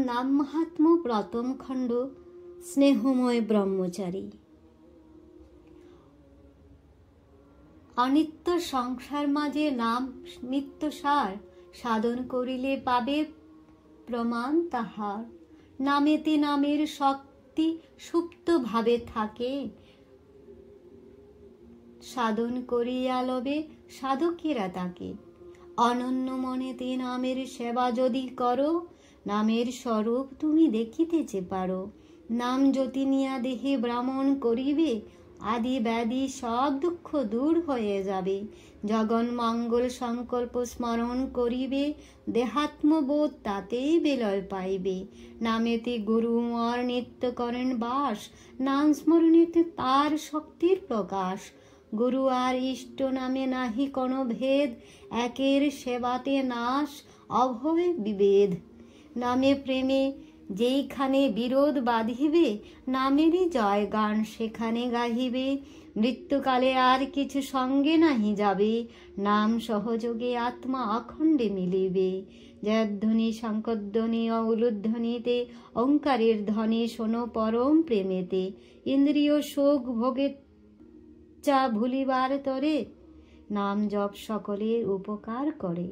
নাম মাহাত্ম্য প্রথম খণ্ড স্নেহময় ব্রহ্মচারী। অনিত্য সংসার মাঝে নাম নিত্যসার, সাধন করিলে পাবে প্রমাণ তাহার। নামেতে নামের শক্তি সুপ্ত ভাবে থাকে, সাধন করিয়া লবে সাধকেরা তাকে। অনন্য মনেতে নামের সেবা যদি করো, নামের স্বরূপ তুমি দেখিতেছে পারো। নাম জ্যোতি নিয়া দেহে ব্রাহ্মণ করিবে, আদি ব্যাধি সব দুঃখ দূর হয়ে যাবে। জগন মঙ্গল সংকল্প স্মরণ করিবে, দেহাত্মবোধ তাতেই বিলয় পাইবে। নামেতে গুরু মর নিত্য করেন বাস, নাম স্মরণেতে তার শক্তির প্রকাশ। গুরু আর ইষ্ট নামে নাহি কোনো ভেদ, একের সেবাতে নাশ অভয় বিভেদ। নামে প্রেমে যেইখানে বিরোধ বাঁধিবে, নামেরই জয় গান সেখানে গাহিবে। মৃত্যুকালে আর কিছু সঙ্গে নাহি যাবে, নাম সহযোগে আত্মা অখণ্ডে মিলিবে। জয়ধ্বনি শঙ্খধ্বনি ও উলুধ্বনিতে, ওঙ্কারের ধ্বনি শোনো পরম প্রেমেতে। ইন্দ্রিয় সুখ ভোগের চা ভুলিবার তরে, নাম জপ সকলের উপকার করে।